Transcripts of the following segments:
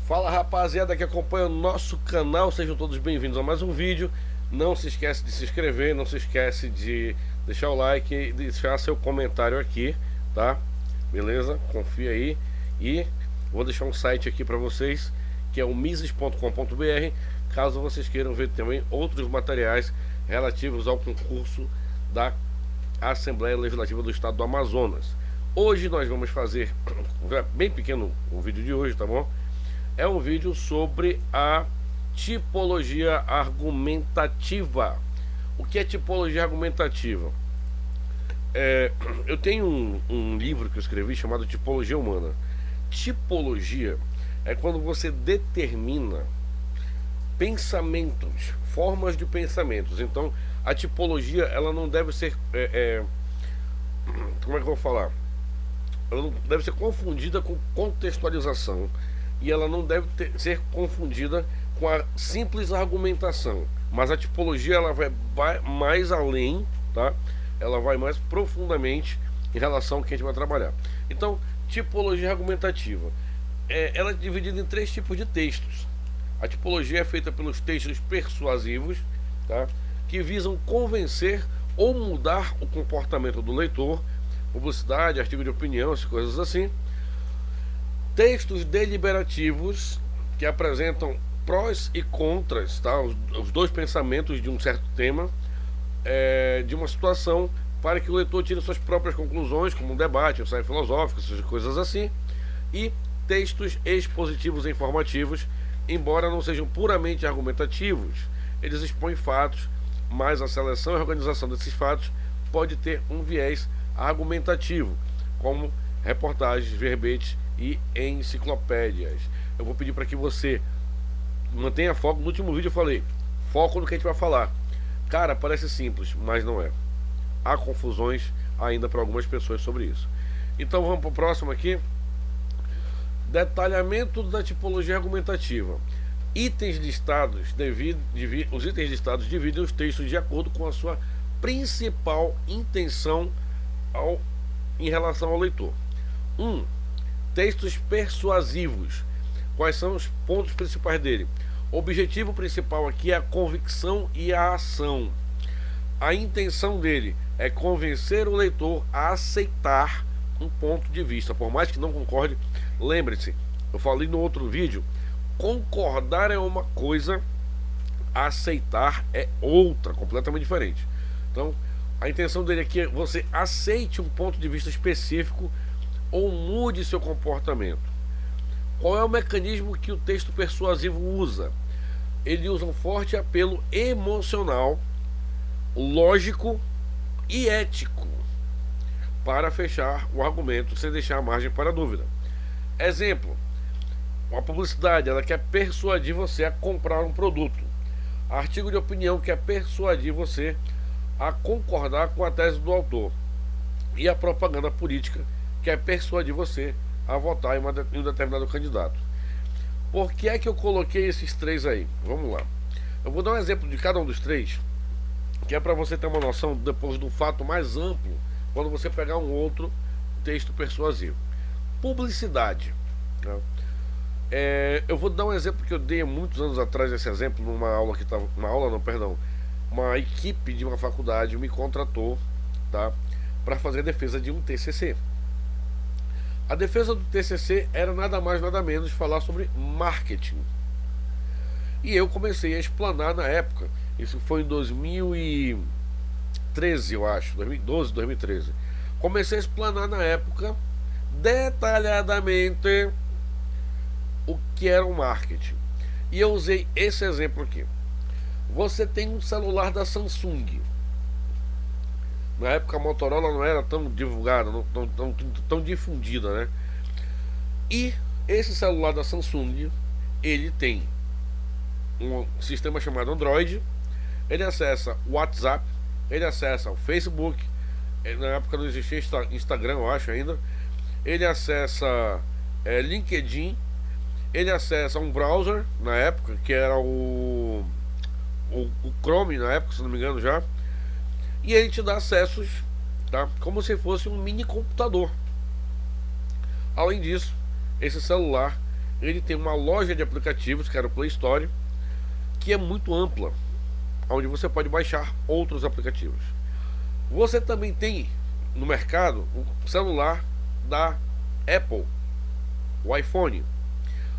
Fala rapaziada que acompanha o nosso canal, sejam todos bem-vindos a mais um vídeo. Não se esquece de se inscrever, não se esquece de deixar o like e deixar seu comentário aqui, tá? Beleza? Confia aí. E vou deixar um site aqui para vocês, que é o mises.com.br, caso vocês queiram ver também outros materiais relativos ao concurso da Assembleia Legislativa do Estado do Amazonas. Hoje nós vamos fazer, bem pequeno o vídeo de hoje, tá bom? É um vídeo sobre a tipologia argumentativa. O que é tipologia argumentativa? Eu tenho um livro que eu escrevi chamado Tipologia Humana. Tipologia é quando você determina pensamentos, formas de pensamentos. Então, a tipologia ela não deve ser, como é que eu vou falar? Ela não deve ser confundida com contextualização. E ela não deve ser confundida com a simples argumentação. Mas a tipologia ela vai mais além, tá? Ela vai mais profundamente em relação ao que a gente vai trabalhar. Então, tipologia argumentativa. Ela é dividida em 3 tipos de textos. A tipologia é feita pelos textos persuasivos, tá? Que visam convencer ou mudar o comportamento do leitor, publicidade, artigo de opinião, essas coisas assim. Textos deliberativos, que apresentam prós e contras, tá? Os dois pensamentos de um certo tema, de uma situação, para que o leitor tire suas próprias conclusões, como um debate, um ensaio filosófico, essas coisas assim. E textos expositivos e informativos, embora não sejam puramente argumentativos, eles expõem fatos, mas a seleção e organização desses fatos pode ter um viés argumentativo, como reportagens, verbetes e enciclopédias. Eu vou pedir para que você mantenha foco. No último vídeo eu falei foco no que a gente vai falar. Cara, parece simples, mas não é. Há confusões ainda para algumas pessoas sobre isso. Então vamos para o próximo aqui. Detalhamento da tipologia argumentativa. Itens listados os itens listados dividem os textos de acordo com a sua principal intenção em relação ao leitor. 1. Textos persuasivos. Quais são os pontos principais dele? O objetivo principal aqui é a convicção e a ação. A intenção dele é convencer o leitor a aceitar um ponto de vista, por mais que não concorde. Lembre-se, eu falei no outro vídeo, concordar é uma coisa, aceitar é outra, completamente diferente. Então, a intenção dele aqui é que você aceite um ponto de vista específico ou mude seu comportamento. Qual é o mecanismo que o texto persuasivo usa? Ele usa um forte apelo emocional, lógico e ético para fechar o argumento sem deixar margem para dúvida. Exemplo: uma publicidade ela quer persuadir você a comprar um produto. Artigo de opinião quer persuadir você a concordar com a tese do autor. E a propaganda política quer persuadir você a votar em um determinado candidato. Por que é que eu coloquei esses 3 aí? Vamos lá. Eu vou dar um exemplo de cada um dos 3, que é para você ter uma noção depois do fato mais amplo, quando você pegar um outro texto persuasivo. Publicidade, né? Eu vou dar um exemplo que eu dei há muitos anos atrás, esse exemplo, numa aula que estava. Uma equipe de uma faculdade me contratou, tá, para fazer a defesa de um TCC. A defesa do TCC era nada mais nada menos falar sobre marketing. E eu comecei a explanar na época, isso foi em 2013, eu acho, 2012, 2013. Comecei a explanar na época detalhadamente o que era o marketing. E eu usei esse exemplo aqui. Você tem um celular da Samsung. Na época a Motorola não era tão divulgada, tão difundida, né? E esse celular da Samsung, ele tem um sistema chamado Android. Ele acessa o WhatsApp, ele acessa o Facebook. Na época não existia Instagram, eu acho ainda. Ele acessa LinkedIn. Ele acessa um browser na época, que era o Chrome na época, se não me engano já. E ele te dá acessos, tá? Como se fosse um mini computador. Além disso, esse celular ele tem uma loja de aplicativos, que era o Play Store, que é muito ampla, onde você pode baixar outros aplicativos. Você também tem no mercado o celular da Apple, o iPhone.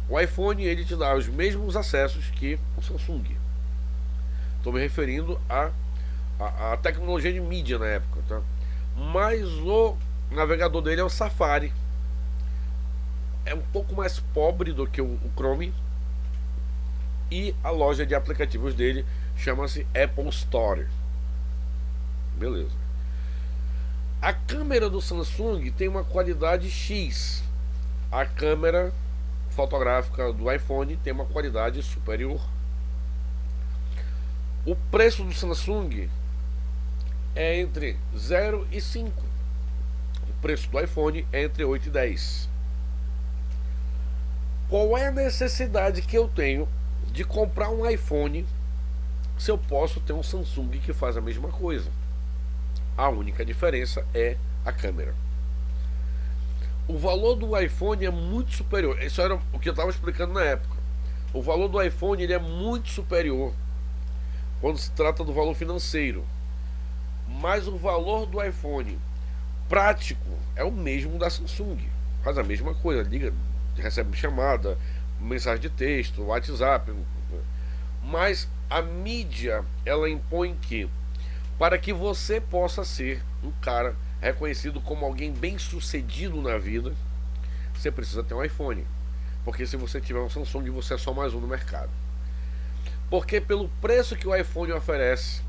O iPhone, ele te dá os mesmos acessos que o Samsung. Estou me referindo a tecnologia de mídia na época, tá? Mas o navegador dele é o Safari. É um pouco mais pobre do que o Chrome. E a loja de aplicativos dele chama-se Apple Store. Beleza. A câmera do Samsung tem uma qualidade X. A câmera fotográfica do iPhone tem uma qualidade superior. O preço do Samsung é entre 0 e 5. O preço do iPhone é entre 8 e 10. Qual é a necessidade que eu tenho de comprar um iPhone se eu posso ter um Samsung que faz a mesma coisa? A única diferença é a câmera. O valor do iPhone é muito superior. Isso era o que eu estava explicando na época. O valor do iPhone, ele é muito superior quando se trata do valor financeiro. Mas o valor do iPhone prático é o mesmo da Samsung. Faz a mesma coisa, liga, recebe chamada, mensagem de texto, WhatsApp. Mas a mídia, ela impõe que, para que você possa ser um cara reconhecido como alguém bem sucedido na vida, você precisa ter um iPhone. Porque se você tiver um Samsung, você é só mais um no mercado. Porque pelo preço que o iPhone oferece,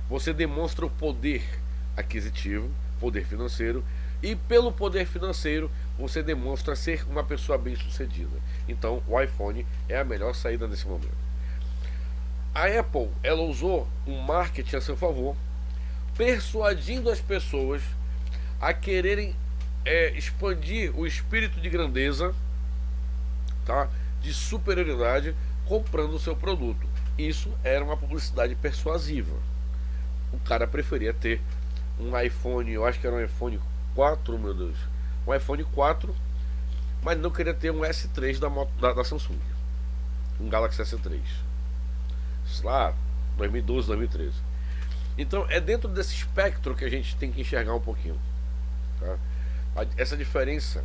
você demonstra o poder aquisitivo, poder financeiro, e pelo poder financeiro você demonstra ser uma pessoa bem sucedida. Então o iPhone é a melhor saída nesse momento. A Apple, ela usou um marketing a seu favor, persuadindo as pessoas a quererem expandir o espírito de grandeza, tá? De superioridade, comprando o seu produto. Isso era uma publicidade persuasiva. O cara preferia ter um iPhone, eu acho que era um iPhone 4, meu Deus, um iPhone 4, mas não queria ter um S3 da Samsung, um Galaxy S3, lá 2012, 2013. Então é dentro desse espectro que a gente tem que enxergar um pouquinho, tá? Essa diferença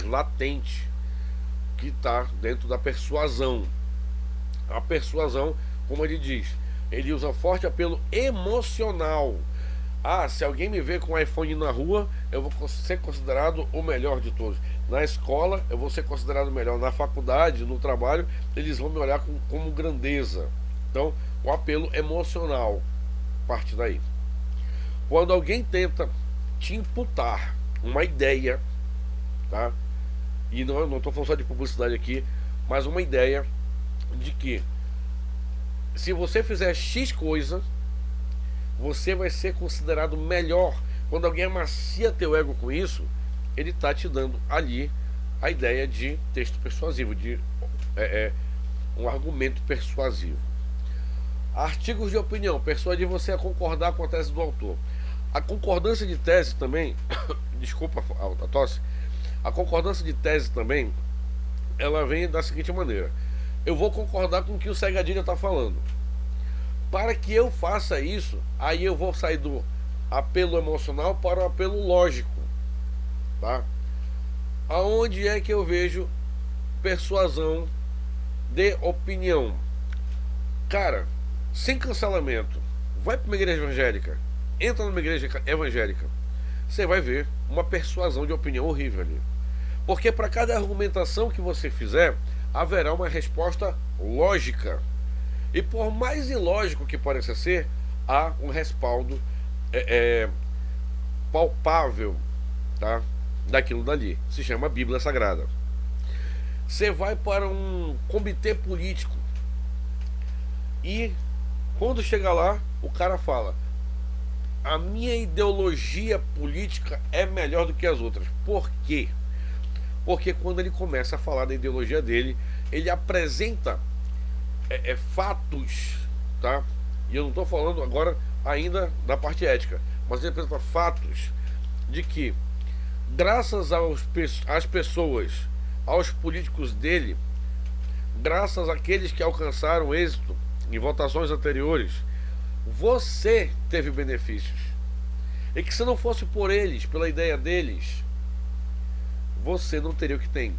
latente que está dentro da persuasão. A persuasão, como ele diz, ele usa forte apelo emocional. Ah, se alguém me vê com um iPhone na rua, eu vou ser considerado o melhor de todos. Na escola, eu vou ser considerado o melhor. Na faculdade, no trabalho, eles vão me olhar como grandeza. Então, o apelo emocional parte daí. Quando alguém tenta te imputar uma ideia, tá? E não estou falando só de publicidade aqui, mas uma ideia de que se você fizer X coisa, você vai ser considerado melhor. Quando alguém amacia teu ego com isso, ele está te dando ali a ideia de texto persuasivo, de um argumento persuasivo. Artigos de opinião, persuadir você a concordar com a tese do autor. A concordância de tese também, desculpa a tosse, a concordância de tese também, ela vem da seguinte maneira: eu vou concordar com o que o Segadilha está falando. Para que eu faça isso, aí eu vou sair do apelo emocional para o apelo lógico, tá? Aonde é que eu vejo persuasão de opinião? Cara, sem cancelamento, vai para uma igreja evangélica, entra numa igreja evangélica, você vai ver uma persuasão de opinião horrível ali. Porque para cada argumentação que você fizer, haverá uma resposta lógica. E por mais ilógico que pareça ser, há um respaldo palpável, tá? Daquilo dali. Se chama Bíblia Sagrada. Você vai para um comitê político e quando chega lá, o cara fala: a minha ideologia política é melhor do que as outras. Por quê? Porque quando ele começa a falar da ideologia dele, ele apresenta fatos, tá? E eu não estou falando agora ainda da parte ética, mas ele apresenta fatos de que, graças às pessoas aos políticos dele, graças àqueles que alcançaram êxito em votações anteriores, você teve benefícios. E que se não fosse por eles, pela ideia deles, você não teria o que tem.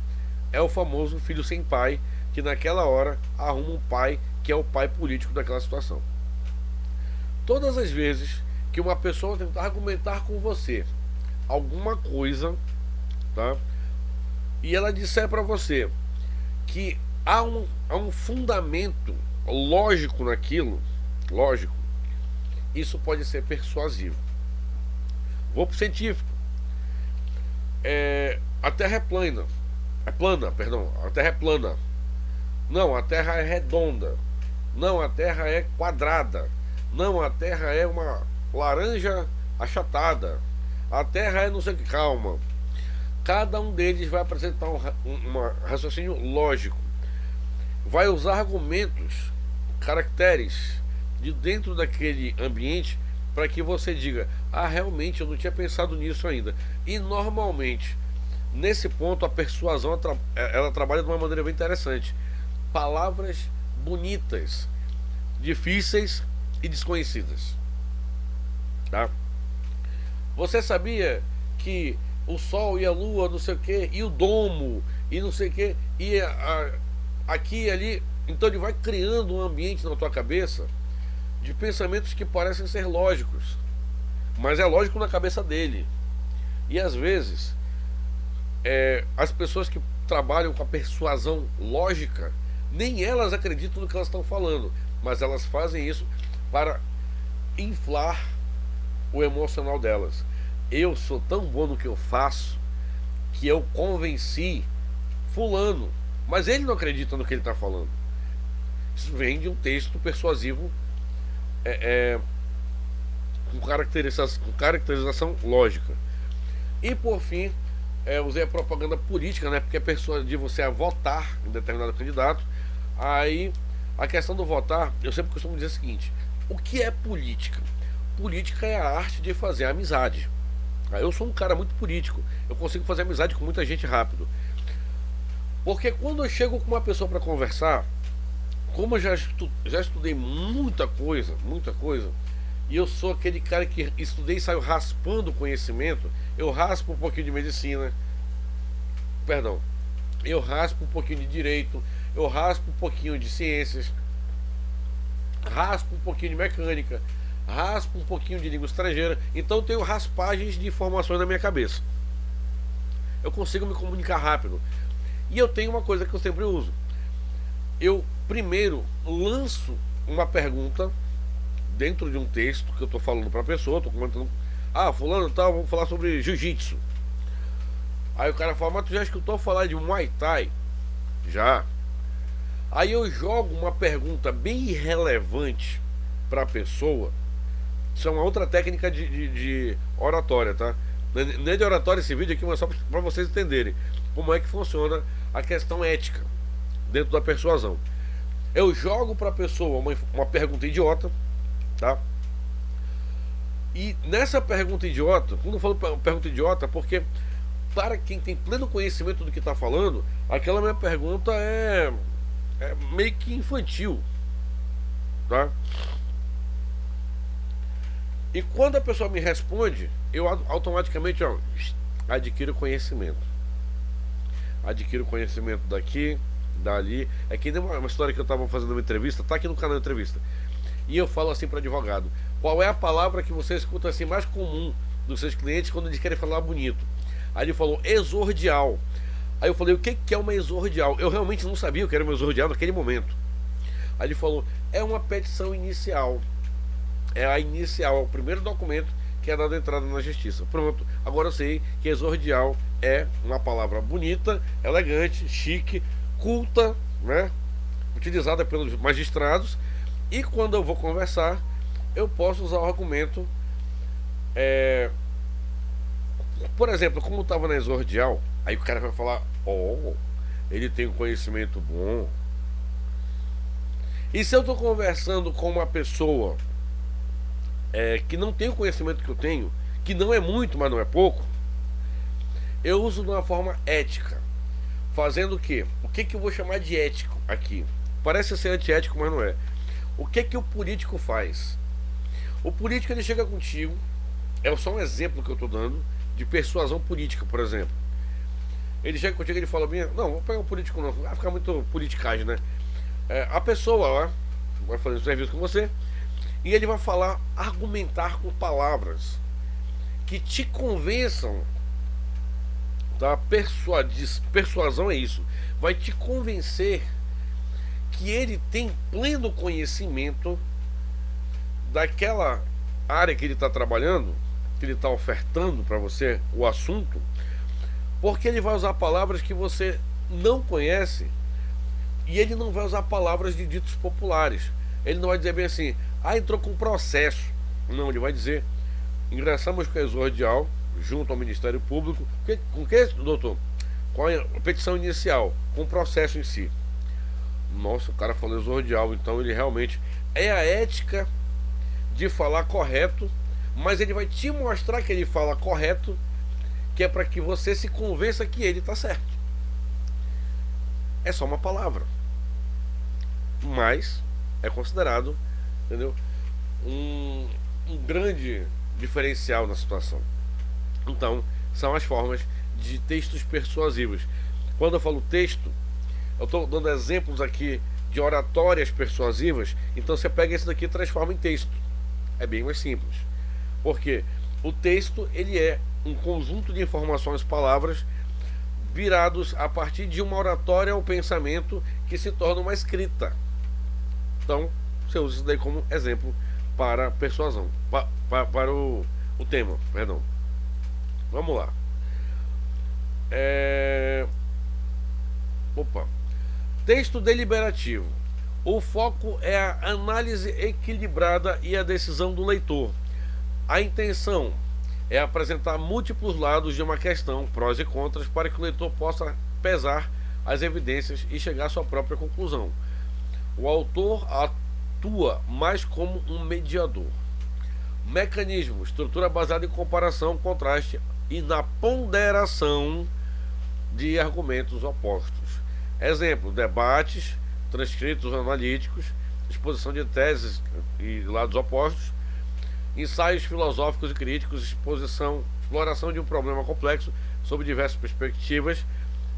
É o famoso filho sem pai, que naquela hora arruma um pai que é o pai político daquela situação. Todas as vezes que uma pessoa tentar argumentar com você alguma coisa, tá? E ela disser para você que há um fundamento lógico naquilo, lógico, isso pode ser persuasivo. Vou pro científico. A Terra é plana. É plana, perdão. A Terra é plana. Não, a Terra é redonda. Não, a Terra é quadrada. Não, a Terra é uma laranja achatada. A Terra é não sei o que. Calma. Cada um deles vai apresentar um raciocínio lógico. Vai usar argumentos, caracteres de dentro daquele ambiente para que você diga: ah, realmente eu não tinha pensado nisso ainda. E normalmente, nesse ponto, a persuasão ela trabalha de uma maneira bem interessante. Palavras bonitas, difíceis e desconhecidas, tá? Você sabia que o Sol e a Lua, não sei o que, e o domo, e não sei o que, e aqui e ali. Então ele vai criando um ambiente na tua cabeça de pensamentos que parecem ser lógicos, mas é lógico na cabeça dele. E às vezes as pessoas que trabalham com a persuasão lógica, nem elas acreditam no que elas estão falando, mas elas fazem isso para inflar o emocional delas. Eu sou tão bom no que eu faço que eu convenci fulano, mas ele não acredita no que ele está falando. Isso vem de um texto persuasivo com caracterização lógica. E por fim, usei a propaganda política, né? Porque é persuadir você a votar em determinado candidato. Aí a questão do votar, eu sempre costumo dizer o seguinte: o que é política? Política é a arte de fazer amizade. Eu sou um cara muito político, eu consigo fazer amizade com muita gente rápido. Porque quando eu chego com uma pessoa para conversar, como eu já estudei muita coisa, e eu sou aquele cara que estudei e saio raspando conhecimento, eu raspo um pouquinho de medicina, perdão, eu raspo um pouquinho de direito, eu raspo um pouquinho de ciências, raspo um pouquinho de mecânica, raspo um pouquinho de língua estrangeira, então eu tenho raspagens de informações na minha cabeça. Eu consigo me comunicar rápido. E eu tenho uma coisa que eu sempre uso. Eu primeiro lanço uma pergunta dentro de um texto que eu estou falando para a pessoa, estou comentando: ah, fulano tal, vamos falar sobre jiu-jitsu. Aí o cara fala: mas tu já escutou falar de Muay Thai? Já. Aí eu jogo uma pergunta bem irrelevante para a pessoa. Isso é uma outra técnica de oratória, tá? Não é de oratória esse vídeo aqui, mas só para vocês entenderem como é que funciona a questão ética dentro da persuasão. Eu jogo para a pessoa uma pergunta idiota, tá? E nessa pergunta idiota, quando eu falo pergunta idiota, porque para quem tem pleno conhecimento do que está falando, aquela minha pergunta é meio que infantil, tá? E quando a pessoa me responde, eu automaticamente adquiro conhecimento. Adquiro conhecimento daqui, dali. É que nem uma história que eu estava fazendo uma entrevista, tá aqui no canal de entrevista. E eu falo assim para advogado: qual é a palavra que você escuta assim mais comum dos seus clientes quando eles querem falar bonito? Aí ele falou: exordial. Aí eu falei: o que é uma exordial? Eu realmente não sabia o que era uma exordial naquele momento. Aí ele falou: é uma petição inicial. É a inicial, é o primeiro documento que é dado entrada na justiça. Pronto, agora eu sei que exordial é uma palavra bonita, elegante, chique, culta, né? Utilizada pelos magistrados. E quando eu vou conversar, eu posso usar o argumento. Por exemplo, como estava na exordial, aí o cara vai falar: oh, ele tem um conhecimento bom. E se eu estou conversando com uma pessoa que não tem o conhecimento que eu tenho, que não é muito, mas não é pouco, eu uso de uma forma ética. fazendo o quê? O que eu vou chamar de ético aqui? Parece ser antiético, mas não é. O que o político faz? O político, ele chega contigo, é só um exemplo que eu estou dando de persuasão política, por exemplo. Ele chega contigo e ele fala: não, vou pegar um político não, vai ficar muito politicagem, né? A pessoa lá vai fazer um serviço com você e ele vai falar, argumentar com palavras que te convençam, tá? Persuasão é isso, vai te convencer que ele tem pleno conhecimento daquela área que ele está trabalhando, que ele está ofertando para você o assunto, porque ele vai usar palavras que você não conhece e ele não vai usar palavras de ditos populares. Ele não vai dizer bem assim: entrou com processo. Não, ele vai dizer: ingressamos com a exordial junto ao Ministério Público. Com que, doutor? Com a petição inicial, com o processo em si. Nossa, o cara falou exordial, então ele realmente é a ética de falar correto, mas ele vai te mostrar que ele fala correto, que é para que você se convença que ele está certo. É só uma palavra, mas é considerado, entendeu, um grande diferencial na situação. Então, são as formas de textos persuasivos. Quando eu falo texto, eu estou dando exemplos aqui de oratórias persuasivas. Então você pega esse daqui e transforma em texto. É bem mais simples. Porque o texto, ele é um conjunto de informações, palavras, virados a partir de uma oratória ou pensamento que se torna uma escrita. Então, você usa isso daí como exemplo para persuasão, para o tema, perdão. Vamos lá. Texto deliberativo. O foco é a análise equilibrada e a decisão do leitor. A intenção é apresentar múltiplos lados de uma questão, prós e contras, para que o leitor possa pesar as evidências e chegar à sua própria conclusão. O autor atua mais como um mediador. Mecanismo: estrutura baseada em comparação, contraste e na ponderação de argumentos opostos. Exemplo: debates, transcritos analíticos, exposição de teses e lados opostos, ensaios filosóficos e críticos, exploração de um problema complexo sob diversas perspectivas,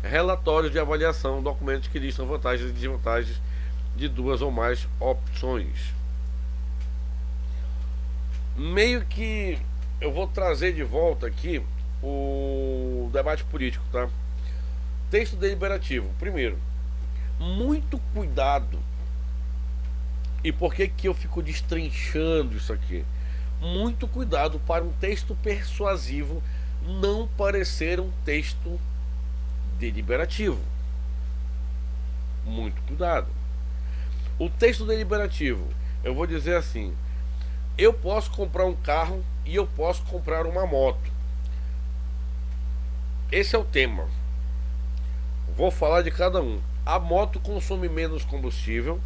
relatórios de avaliação, documentos que listam vantagens e desvantagens de duas ou mais opções. Meio que eu vou trazer de volta aqui o debate político, tá? Texto deliberativo. Primeiro, muito cuidado. E por que eu fico destrinchando isso aqui? Muito cuidado para um texto persuasivo não parecer um texto deliberativo. Muito cuidado. O texto deliberativo, eu vou dizer assim: eu posso comprar um carro e eu posso comprar uma moto. Esse é o tema. Vou falar de cada um. A moto consome menos combustível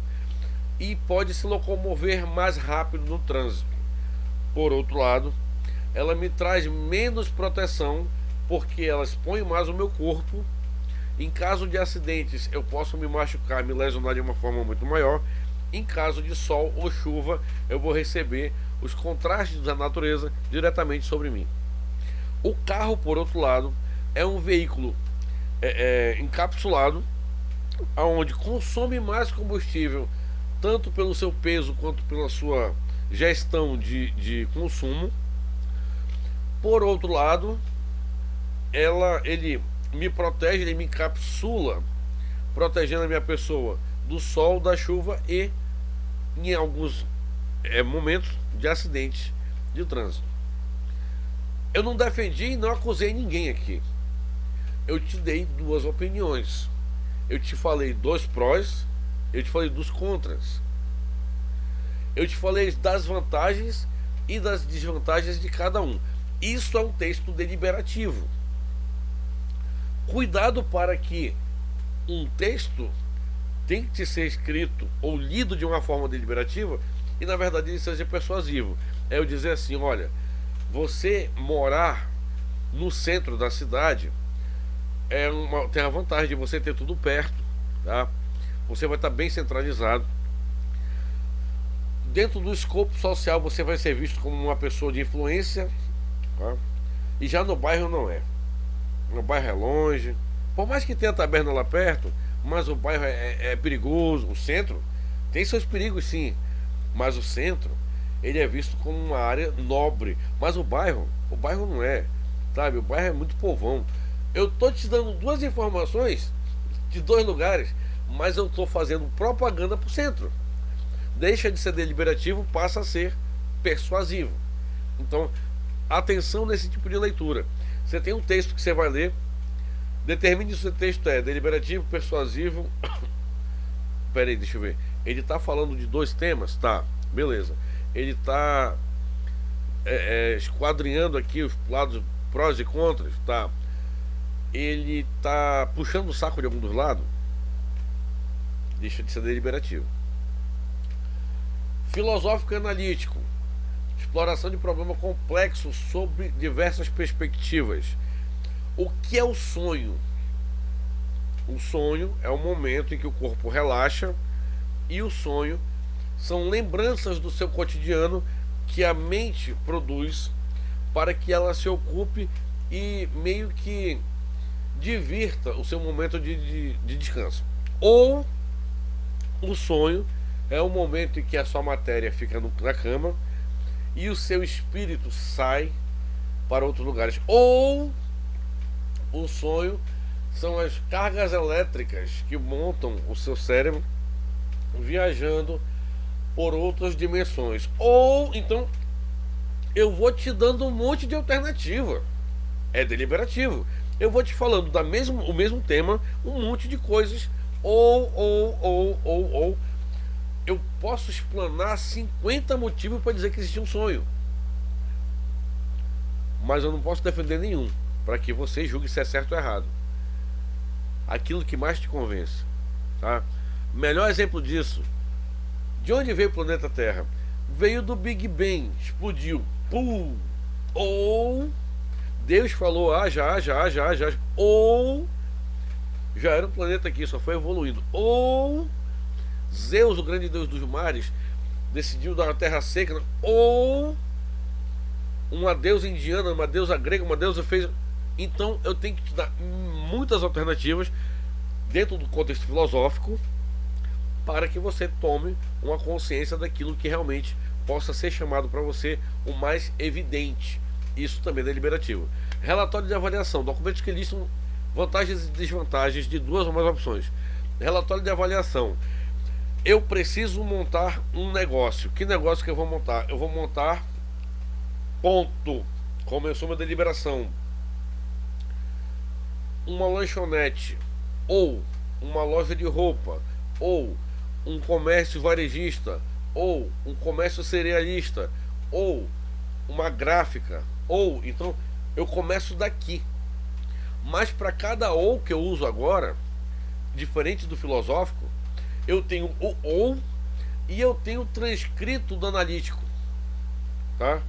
e pode se locomover mais rápido no trânsito. Por outro lado, ela me traz menos proteção porque ela expõe mais o meu corpo. Em caso de acidentes, eu posso me machucar, me lesionar de uma forma muito maior. Em caso de sol ou chuva, eu vou receber os contrastes da natureza diretamente sobre mim. O carro, por outro lado, é um veículo encapsulado, onde consome mais combustível, tanto pelo seu peso quanto pela sua gestão de consumo. Por outro lado, ele me protege, ele me encapsula, protegendo a minha pessoa do sol, da chuva e, em alguns momentos, de acidentes de trânsito. Eu não defendi e não acusei ninguém aqui. Eu te dei duas opiniões. Eu te falei dos prós, eu te falei dos contras. Eu te falei das vantagens e das desvantagens de cada um. Isso é um texto deliberativo. Cuidado para que um texto tem que ser escrito ou lido de uma forma deliberativa e na verdade ele seja persuasivo. É eu dizer assim: olha, você morar no centro da cidade tem a vantagem de você ter tudo perto, tá? Você vai estar bem centralizado. Dentro do escopo social você vai ser visto como uma pessoa de influência, tá? E já no bairro não é. No bairro é longe. Por mais que tenha taberna lá perto, mas o bairro é perigoso. O centro tem seus perigos, sim. Mas o centro, ele é visto como uma área nobre. Mas o bairro não é. Sabe? O bairro é muito povão. Eu tô te dando duas informações de dois lugares, mas eu tô fazendo propaganda pro centro. Deixa de ser deliberativo, passa a ser persuasivo. Então, atenção nesse tipo de leitura. Você tem um texto que você vai ler, determine se o texto é deliberativo, persuasivo. Peraí, deixa eu ver. Ele está falando de dois temas? Tá, beleza. Ele está esquadrinhando aqui os lados prós e contras? Tá. Ele está puxando o saco de algum dos lados? Deixa de ser deliberativo. Filosófico e analítico. Exploração de problema complexo sobre diversas perspectivas. O que é o sonho? O sonho é o momento em que o corpo relaxa, e o sonho são lembranças do seu cotidiano que a mente produz para que ela se ocupe e meio que divirta o seu momento de descanso. Ou o sonho é o momento em que a sua matéria fica na cama e o seu espírito sai para outros lugares. Ou o sonho são as cargas elétricas que montam o seu cérebro viajando por outras dimensões. Ou então eu vou te dando um monte de alternativa. É deliberativo. Eu vou te falando o mesmo tema, um monte de coisas. Ou eu posso explanar 50 motivos para dizer que existe um sonho. Mas eu não posso defender nenhum, para que você julgue se é certo ou errado. Aquilo que mais te convence, tá? Melhor exemplo disso, de onde veio o planeta Terra? Veio do Big Bang, explodiu, pum. Ou Deus falou, já, ou já era um planeta aqui, só foi evoluindo. Ou Zeus, o grande deus dos mares, decidiu dar uma terra seca. Ou uma deusa indiana, uma deusa grega, uma deusa fez. Então eu tenho que te dar muitas alternativas dentro do contexto filosófico para que você tome uma consciência daquilo que realmente possa ser chamado para você o mais evidente. Isso também é deliberativo. Relatório de avaliação, documentos que listam vantagens e desvantagens de duas ou mais opções. Relatório de avaliação. Eu preciso montar um negócio. Que negócio que eu vou montar? Eu vou montar, ponto. Começou minha deliberação, uma lanchonete, ou uma loja de roupa, ou um comércio varejista, ou um comércio cerealista, ou uma gráfica, ou então eu começo daqui. Mas para cada ou que eu uso agora, diferente do filosófico, eu tenho o ou e eu tenho o transcrito do analítico, tá?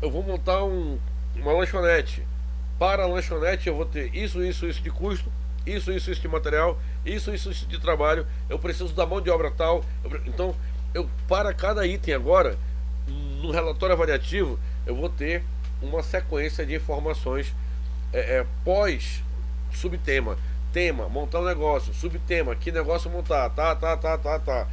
Eu vou montar uma lanchonete. Para a lanchonete eu vou ter isso de custo, isso de material, isso de trabalho. Eu preciso da mão de obra tal. Então, para cada item agora, no relatório avaliativo, eu vou ter uma sequência de informações pós subtema. Tema, montar um negócio. Subtema, que negócio montar. Tá.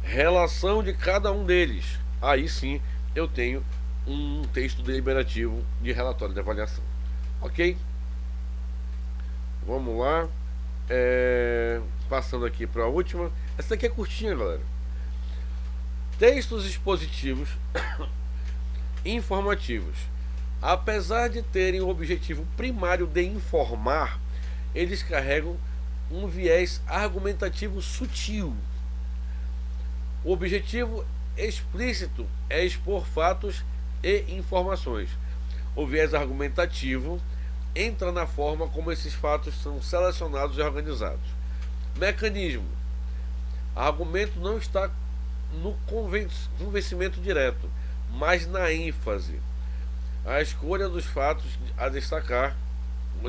Relação de cada um deles. Aí sim eu tenho um texto deliberativo de relatório de avaliação. Ok? Vamos lá. Passando aqui para a última. Essa aqui é curtinha, galera. Textos expositivos informativos. Apesar de terem o objetivo primário de informar, eles carregam um viés argumentativo sutil. O objetivo explícito é expor fatos e informações. O viés argumentativo entra na forma como esses fatos são selecionados e organizados. Mecanismo. Argumento não está no convencimento direto, mas na ênfase. A escolha dos fatos a destacar,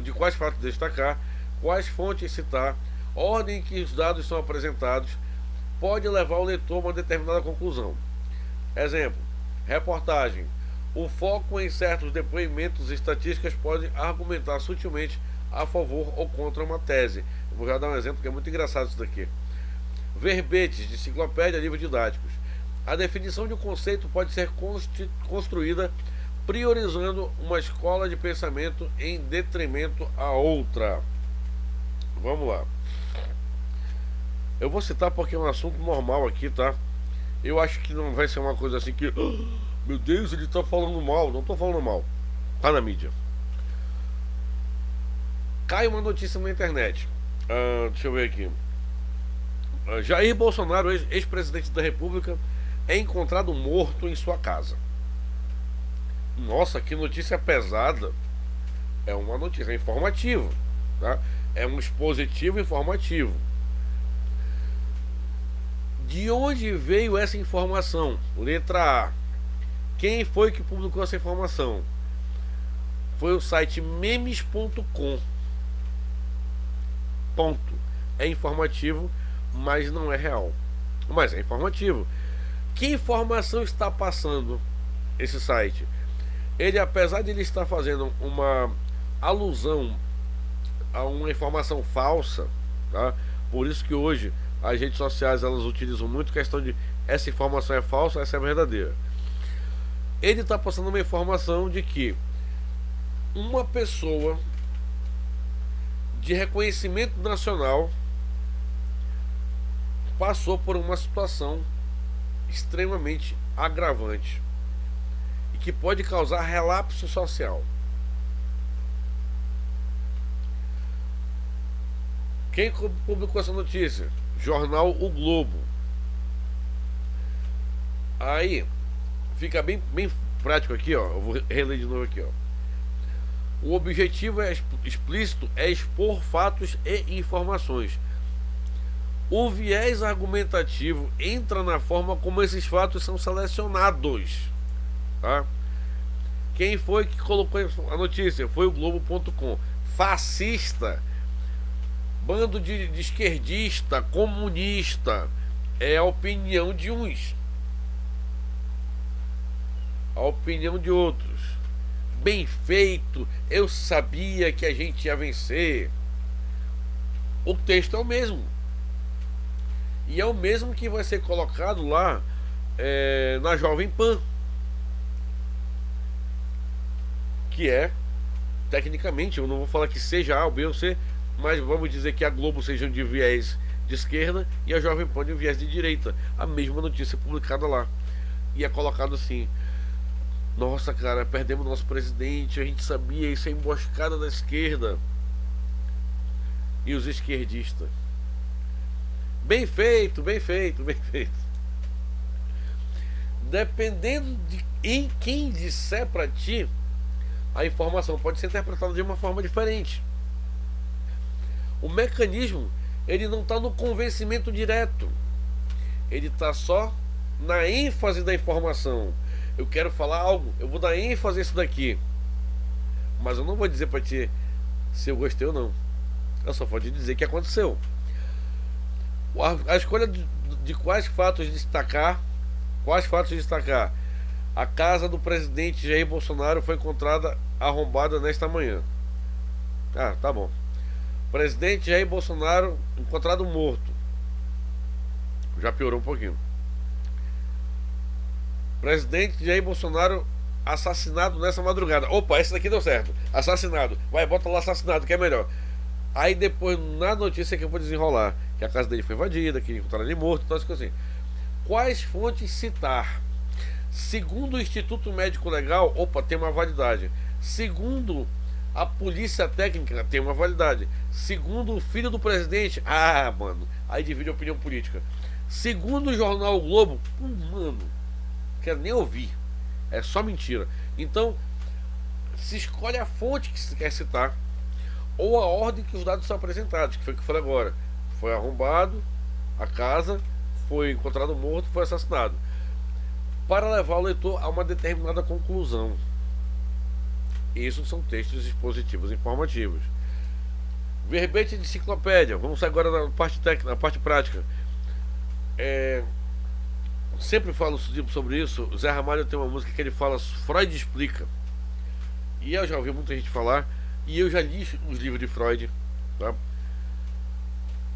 de quais fatos destacar, quais fontes citar, ordem em que os dados são apresentados, pode levar o leitor a uma determinada conclusão. Exemplo, reportagem. O foco em certos depoimentos e estatísticas pode argumentar sutilmente a favor ou contra uma tese. Eu vou já dar um exemplo que é muito engraçado isso daqui. Verbetes de enciclopédia, livros didáticos. A definição de um conceito pode ser construída priorizando uma escola de pensamento em detrimento a outra. Vamos lá. Eu vou citar porque é um assunto normal aqui, tá? Eu acho que não vai ser uma coisa assim que... Meu Deus, ele tá falando mal. Não tô falando mal. Tá na mídia. Cai uma notícia na internet. Deixa eu ver aqui. Jair Bolsonaro, ex-presidente da República, é encontrado morto em sua casa. Nossa, que notícia pesada. É uma notícia informativa, tá? É um expositivo informativo. De onde veio essa informação? Letra A. Quem foi que publicou essa informação? Foi o site memes.com. Ponto. É informativo, mas não é real. Mas é informativo. Que informação está passando esse site? Ele, apesar de ele estar fazendo uma alusão a uma informação falsa, tá? Por isso que hoje as redes sociais elas utilizam muito a questão de essa informação é falsa, essa é verdadeira. Ele está passando uma informação de que uma pessoa de reconhecimento nacional passou por uma situação extremamente agravante e que pode causar relapso social. Quem publicou essa notícia? Jornal O Globo. Aí fica bem prático aqui, ó. Eu vou reler de novo aqui, ó. O objetivo explícito é expor fatos e informações. O viés argumentativo entra na forma como esses fatos são selecionados, tá? Quem foi que colocou a notícia? Foi o Globo.com. Fascista, bando de esquerdista, comunista, é a opinião de uns, a opinião de outros. Bem feito, eu sabia que a gente ia vencer. O texto é o mesmo. E é o mesmo que vai ser colocado lá na Jovem Pan, que é, tecnicamente, eu não vou falar que seja A, B ou C, mas vamos dizer que a Globo seja de viés de esquerda e a Jovem Pan de viés de direita. A mesma notícia publicada lá. E é colocado assim: nossa, cara, perdemos nosso presidente, a gente sabia, isso é emboscada da esquerda. E os esquerdistas: bem feito, bem feito, bem feito. Dependendo de em quem disser para ti, a informação pode ser interpretada de uma forma diferente. O mecanismo, ele não está no convencimento direto, ele está só na ênfase da informação. Eu quero falar algo, eu vou dar ênfase a isso daqui, mas eu não vou dizer para ti se eu gostei ou não. Eu só vou te dizer que aconteceu. A escolha de quais fatos destacar. A casa do presidente Jair Bolsonaro foi encontrada arrombada nesta manhã. Ah, tá bom. Presidente Jair Bolsonaro encontrado morto. Já piorou um pouquinho. Presidente Jair Bolsonaro assassinado nessa madrugada. Opa, esse daqui deu certo. Assassinado. Vai, bota lá assassinado, que é melhor. Aí depois, na notícia que eu vou desenrolar, que a casa dele foi invadida, que encontraram ele morto, então assim. Quais fontes citar? Segundo o Instituto Médico Legal, opa, tem uma validade. Segundo a Polícia Técnica, tem uma validade. Segundo o filho do presidente, mano, aí divide a opinião política. Segundo o jornal o Globo, mano, quero nem ouvir. É só mentira. Então, se escolhe a fonte que se quer citar, ou a ordem que os dados são apresentados, que foi o que eu falei agora. Foi arrombado a casa, foi encontrado morto, foi assassinado, para levar o leitor a uma determinada conclusão. Isso são textos expositivos informativos. Verbete de enciclopédia. Vamos agora na parte técnica, na parte prática. Sempre falo sobre isso. O Zé Ramalho tem uma música que ele fala Freud explica. E eu já ouvi muita gente falar. E eu já li os livros de Freud, tá?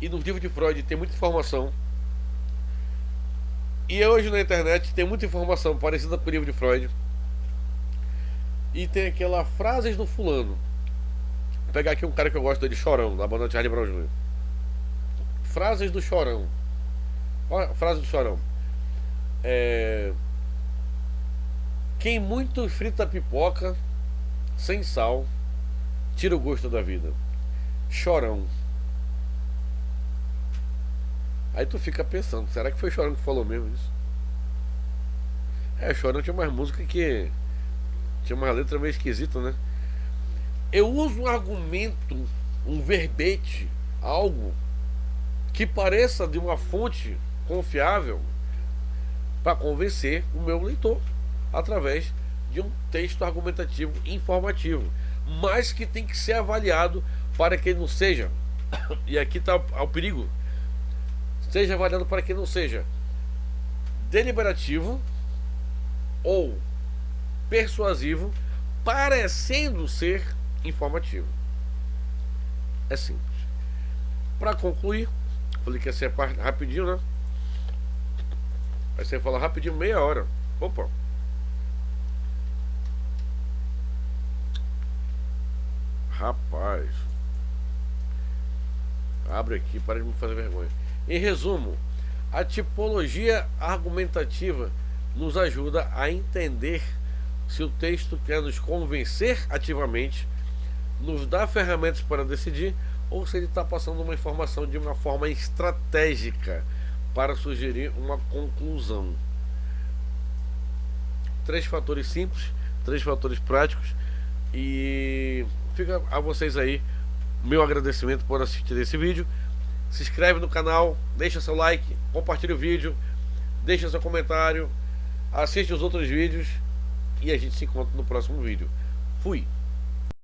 E nos livros de Freud tem muita informação. E hoje na internet tem muita informação parecida com o livro de Freud. E tem aquela frases do fulano. Vou pegar aqui um cara que eu gosto dele, Chorão, da banda Charlie Brown Jr. Frases do Chorão. Olha a frase do Chorão. Quem muito frita pipoca sem sal tira o gosto da vida. Chorão. Aí tu fica pensando, será que foi Chorão que falou mesmo isso? Chorão tinha umas músicas que tinha uma letra meio esquisita, né? Eu uso um argumento, um verbete, algo que pareça de uma fonte confiável para convencer o meu leitor através de um texto argumentativo informativo, mas que tem que ser avaliado para que ele não seja, e aqui está o perigo, seja avaliado para que não seja deliberativo ou persuasivo, parecendo ser informativo. É simples. Para concluir, falei que ia ser rapidinho, né? Aí você fala rapidinho, meia hora. Opa! Rapaz, abre aqui para de me fazer vergonha. Em resumo, a tipologia argumentativa nos ajuda a entender se o texto quer nos convencer ativamente, nos dá ferramentas para decidir, ou se ele está passando uma informação de uma forma estratégica para sugerir uma conclusão. 3 fatores simples, 3 fatores práticos, e fica a vocês aí meu agradecimento por assistir esse vídeo. Se inscreve no canal, deixa seu like, compartilha o vídeo, deixa seu comentário, assiste os outros vídeos e a gente se encontra no próximo vídeo. Fui!